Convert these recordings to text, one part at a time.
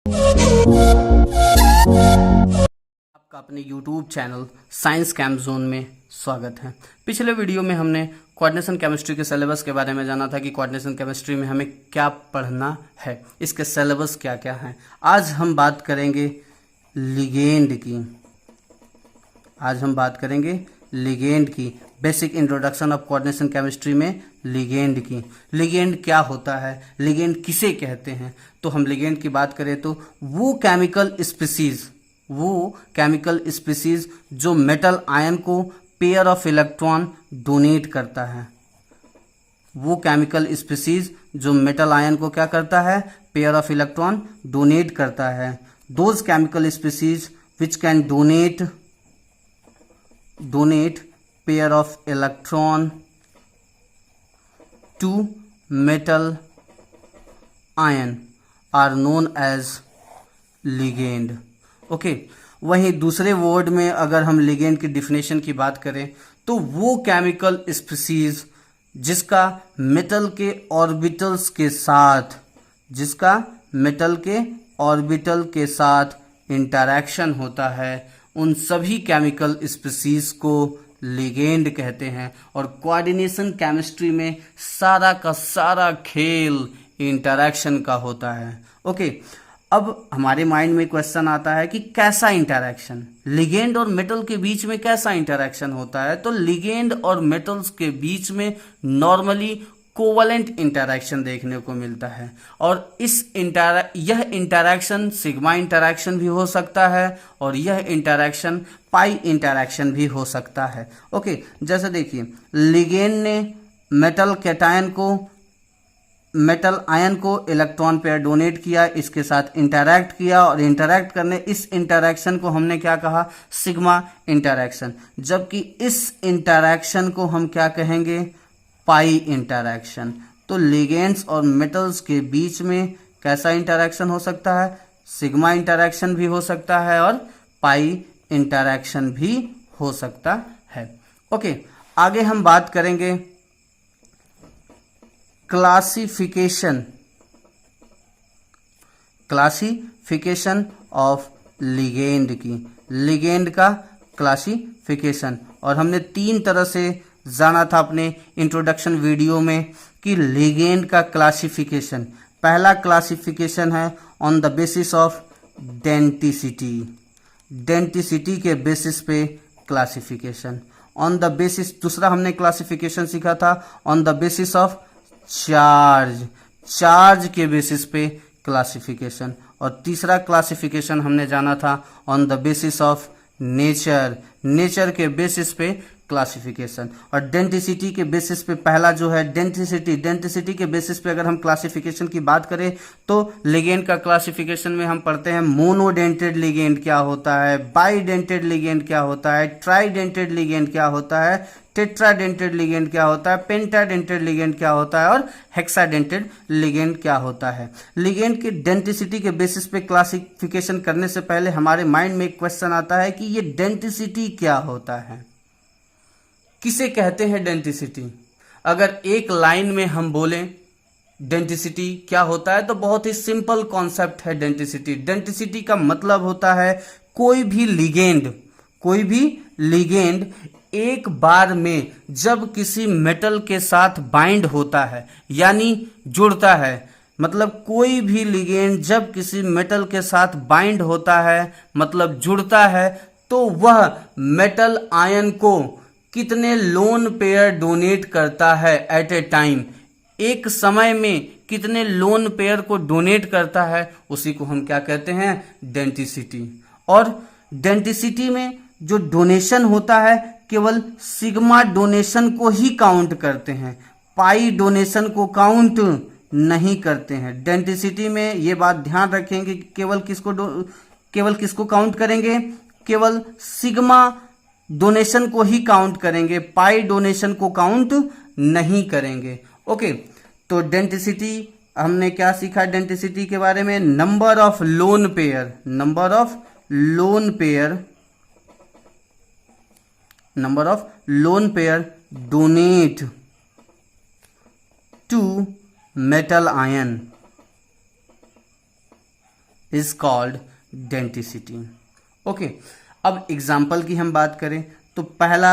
आपका अपने YouTube channel science camp zone में स्वागत है। पिछले वीडियो में हमने कोऑर्डिनेशन केमिस्ट्री के सिलेबस के बारे में जाना था कि कोऑर्डिनेशन केमिस्ट्री में हमें क्या पढ़ना है, इसके सिलेबस क्या क्या हैं। आज हम बात करेंगे लिगेंड की। लिगेंड की basic introduction of coordination chemistry में लिगेंड की। लिगेंड क्या होता है, लिगेंड किसे कहते हैं। तो हम लिगेंड की बात करें तो वो केमिकल स्पीसीज जो मेटल आयन को पेयर ऑफ इलेक्ट्रॉन डोनेट करता है। वो केमिकल स्पीसीज जो मेटल आयन को क्या करता है, पेयर ऑफ इलेक्ट्रॉन डोनेट करता है। Those chemical species which can donate pair of electron to metal ion are known as ligand. Okay, वहीं दूसरे वर्ड में अगर हम लिगेंड की डिफिनेशन की बात करें तो वो केमिकल स्पीसीज जिसका मेटल के ऑर्बिटल के साथ इंटरैक्शन होता है, उन सभी केमिकल स्पीसीज को लिगेंड कहते हैं। और कोऑर्डिनेशन केमिस्ट्री में सारा का सारा खेल इंटरैक्शन का होता है। ओके, अब हमारे माइंड में क्वेश्चन आता है कि कैसा इंटरैक्शन, लिगेंड और मेटल के बीच में कैसा इंटरैक्शन होता है। तो लिगेंड और मेटल्स के बीच में नॉर्मली कोवलेंट इंटरैक्शन देखने को मिलता है। और यह इंटरैक्शन सिग्मा इंटरैक्शन भी हो सकता है और यह इंटरैक्शन पाई इंटरैक्शन भी हो सकता है। ओके, जैसे देखिए, लिगेंड ने मेटल आयन को इलेक्ट्रॉन पेयर डोनेट किया, इसके साथ इंटरैक्ट किया और इंटरैक्ट करने इस इंटरैक्शन को हमने क्या कहा, सिग्मा इंटरैक्शन। जबकि इस इंटरैक्शन को हम क्या कहेंगे, पाई इंटरैक्शन। तो लिगेंड्स और मेटल्स के बीच में कैसा इंटरैक्शन हो सकता है, सिग्मा इंटरैक्शन भी हो सकता है और पाई इंटरैक्शन भी हो सकता है। ओके, आगे हम बात करेंगे क्लासिफिकेशन ऑफ लिगेंड की। लिगेंड का क्लासिफिकेशन, और हमने 3 तरह से जाना था अपने इंट्रोडक्शन वीडियो में कि लिगेंड का क्लासिफिकेशन। पहला क्लासिफिकेशन है on the basis of denticity के बेसिस पे क्लासिफिकेशन। ऑन द बेसिस, दूसरा हमने क्लासिफिकेशन सीखा था on the basis of charge के बेसिस पे क्लासिफिकेशन। और तीसरा क्लासिफिकेशन हमने जाना था on the basis of nature के बेसिस पे क्लासिफिकेशन। और डेंटिसिटी के बेसिस पे पहला जो है डेंटिसिटी के बेसिस पे अगर हम क्लासिफिकेशन की बात करें तो लिगेंड का क्लासिफिकेशन में हम पढ़ते हैं मोनोडेंटेड लिगेंड क्या होता है, बाईडेंटेड लिगेंड क्या होता है, ट्राईडेंटेड लिगेंड क्या होता है, टेट्राडेंटेड लिगेंड क्या होता है, पेंटाडेंटेड लिगेंड क्या होता है और हेक्साडेंटेड लिगेंड क्या होता है। लिगेंड की डेंटिसिटी के बेसिस पे क्लासिफिकेशन करने से पहले हमारे माइंड में एक क्वेश्चन आता है कि ये डेंटिसिटी क्या होता है, किसे कहते हैं डेंटिसिटी। अगर एक लाइन में हम बोलें डेंटिसिटी क्या होता है तो बहुत ही सिंपल कॉन्सेप्ट है डेंटिसिटी। डेंटिसिटी का मतलब होता है कोई भी लिगेंड एक बार में जब किसी मेटल के साथ बाइंड होता है यानी जुड़ता है, मतलब कोई भी लिगेंड जब किसी मेटल के साथ बाइंड होता है मतलब जुड़ता है, तो वह मेटल आयन को कितने लोन पेयर डोनेट करता है एट ए टाइम, एक समय में कितने लोन पेयर को डोनेट करता है, उसी को हम क्या कहते हैं, डेंटिसिटी। और डेंटिसिटी में जो डोनेशन होता है केवल सिग्मा डोनेशन को ही काउंट करते हैं, पाई डोनेशन को काउंट नहीं करते हैं। डेंटिसिटी में ये बात ध्यान रखेंगे कि केवल किसको काउंट करेंगे, केवल सिग्मा डोनेशन को ही काउंट करेंगे, पाई डोनेशन को काउंट नहीं करेंगे। ओके, तो डेंटिसिटी हमने क्या सीखा डेंटिसिटी के बारे में, number of lone pair donate to metal ion is called density. Okay, अब एग्जाम्पल की हम बात करें तो पहला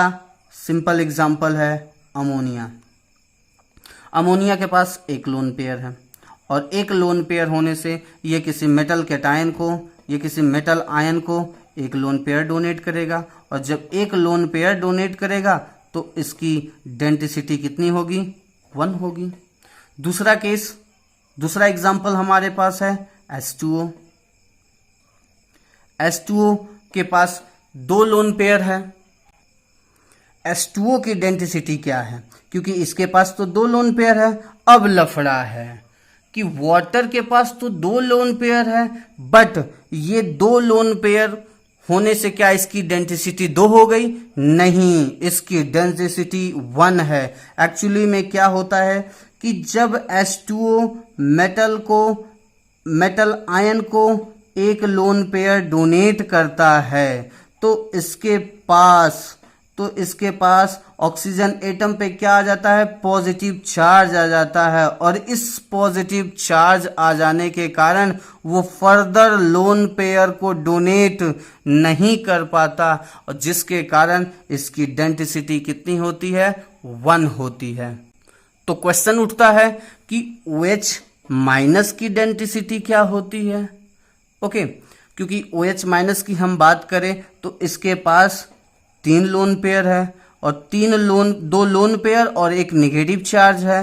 सिंपल एग्जाम्पल है अमोनिया। अमोनिया के पास एक लोन पेयर है और एक लोन पेयर होने से ये किसी मेटल कैटायन को, ये किसी मेटल आयन को एक लोन पेयर डोनेट करेगा, और जब एक लोन पेयर डोनेट करेगा तो इसकी डेंसिटी कितनी होगी? 1 होगी। दूसरा केस, दूसरा एग्जाम्पल हमारे पास है H2O। H2O के पास 2 लोन पेयर है। H2O की डेंसिटी क्या है? क्योंकि इसके पास तो 2 लोन पेयर है। अब लफड़ा है कि वाटर के पास तो 2 लोन पेयर है, बट ये 2 लोन पेयर होने से क्या इसकी डेंसिटी 2 हो गई? नहीं, इसकी डेंसिटी 1 है। एक्चुअली में क्या होता है कि जब H2O मेटल आयन को एक लोन पेयर डोनेट करता है तो इसके पास ऑक्सीजन एटम पे क्या आ जाता है? पॉजिटिव चार्ज आ जाता है, और इस पॉजिटिव चार्ज आ जाने के कारण वो फर्दर लोन पेयर को डोनेट नहीं कर पाता, और जिसके कारण इसकी डेंसिटी कितनी होती है? 1 होती है। तो क्वेश्चन उठता है कि OH माइनस की डेंसिटी क्या होती है? ओके, क्योंकि OH माइनस की हम बात करें तो इसके पास 3 लोन पेयर है और 2 लोन पेयर और एक नेगेटिव चार्ज है।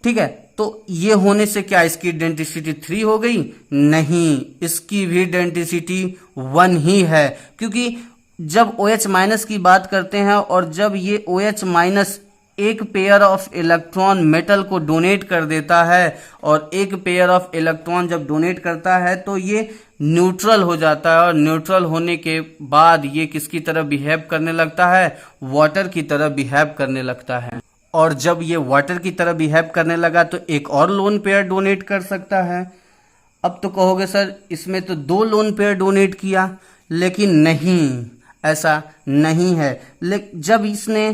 ठीक है, तो ये होने से क्या इसकी डेंसिटी 3 हो गई? नहीं, इसकी भी डेंसिटी 1 ही है, क्योंकि जब OH माइनस की बात करते हैं और जब ये OH माइनस एक पेयर ऑफ इलेक्ट्रॉन मेटल को डोनेट कर देता है, और एक पेयर ऑफ इलेक्ट्रॉन जब डोनेट करता है तो ये न्यूट्रल हो जाता है, और न्यूट्रल होने के बाद ये किसकी तरह बिहेव करने लगता है? वाटर की तरह बिहेव करने लगता है। और जब ये वाटर की तरह बिहेव करने लगा तो एक और लोन पेयर डोनेट कर सकता है। अब तो कहोगे सर इसमें तो 2 लोन पेयर डोनेट किया, लेकिन नहीं, ऐसा नहीं है। जब इसने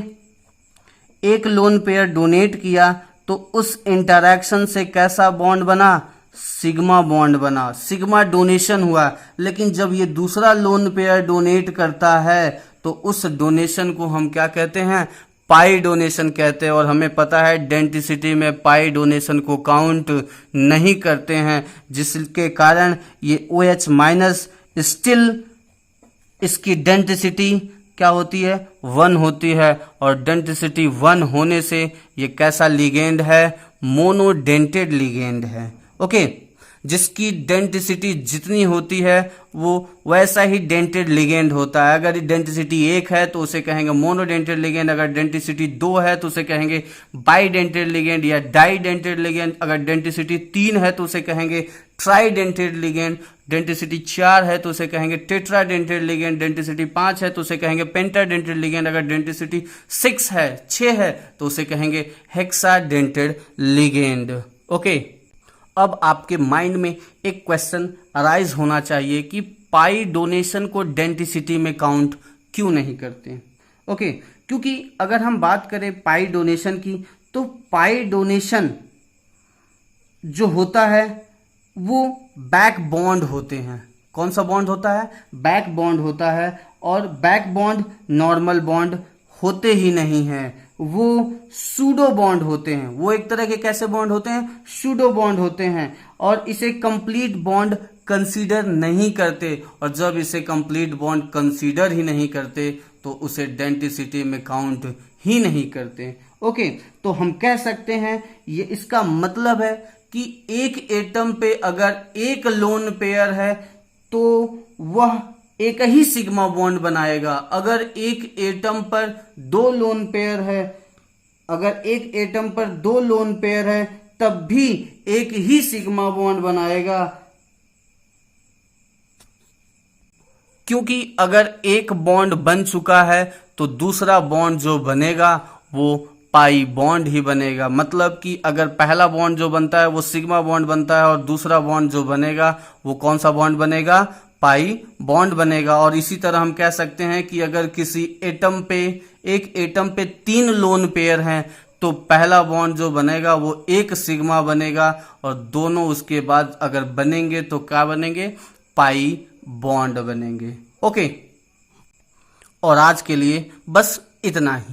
एक लोन पेयर डोनेट किया तो उस इंटरैक्शन से कैसा बॉन्ड बना? सिग्मा बॉन्ड बना, सिग्मा डोनेशन हुआ। लेकिन जब ये दूसरा लोन पेयर डोनेट करता है तो उस डोनेशन को हम क्या कहते हैं? पाई डोनेशन कहते हैं, और हमें पता है डेंसिटी में पाई डोनेशन को काउंट नहीं करते हैं, जिसके कारण ये OH माइनस स्टिल इसकी डेंसिटी क्या होती है? 1 होती है, और डेंसिटी 1 होने से ये कैसा लिगेंड है? मोनोडेंटेड लिगेंड है। ओके, जिसकी डेंसिटी जितनी होती है वो वैसा ही डेंटेड लिगेंड होता है। अगर डेंसिटी 1 है तो उसे कहेंगे मोनोडेंटेड लिगेंड, अगर डेंसिटी 2 है तो उसे कहेंगे बाईडेंटेड लिगेंड या डाईडेंटेड लिगेंड, अगर डेंसिटी 3 है तो उसे कहेंगे ट्राईडेंटेड लिगेंड, डेंसिटी 4 है तो उसे कहेंगे टेट्राडेंटेड लिगेंड, डेंसिटी 5 है तो उसे कहेंगे पेंटाडेंटेड लिगेंड, अगर डेंसिटी 6 है तो उसे कहेंगे हेक्साडेंटेड लिगेंड। ओके, अब आपके माइंड में एक क्वेश्चन अराइज होना चाहिए कि पाई डोनेशन को डेंसिटी में काउंट क्यों नहीं करते? ओके, क्योंकि अगर हम बात करें पाई डोनेशन की तो पाई डोनेशन जो होता है वो बैक बॉन्ड होते हैं। कौन सा बॉन्ड होता है? बैक बॉन्ड होता है, और बैक बॉन्ड नॉर्मल बॉन्ड होते ही नहीं हैं, वो सूडो बॉन्ड होते हैं। वो एक तरह के कैसे बॉन्ड होते हैं? सूडो बॉन्ड होते हैं, और इसे कंप्लीट बॉन्ड कंसीडर नहीं करते, और जब इसे कंप्लीट बॉन्ड कंसीडर ही नहीं करते तो उसे डेंसिटी में काउंट ही नहीं करते। ओके, तो हम कह सकते हैं ये इसका मतलब है कि एक एटम पे अगर एक लोन पेयर है तो वह एक ही सिग्मा बॉन्ड बनाएगा। अगर एक एटम पर 2 लोन पेयर है, अगर एक एटम पर 2 लोन पेयर है तब भी एक ही सिग्मा बॉन्ड बनाएगा, क्योंकि अगर एक बॉन्ड बन चुका है तो दूसरा बॉन्ड जो बनेगा वो पाई बॉन्ड ही बनेगा। मतलब कि अगर पहला बॉन्ड जो बनता है वो सिग्मा बॉन्ड बनता है, और दूसरा बॉन्ड जो बनेगा वो कौन सा बॉन्ड बनेगा? पाई बॉन्ड बनेगा। और इसी तरह हम कह सकते हैं कि अगर किसी एटम पे, एक एटम पे 3 लोन पेयर हैं तो पहला बॉन्ड जो बनेगा वो एक सिग्मा बनेगा, और दोनों उसके बाद अगर बनेंगे तो क्या बनेंगे, पाई बॉन्ड बनेंगे। ओके, और आज के लिए बस इतना ही।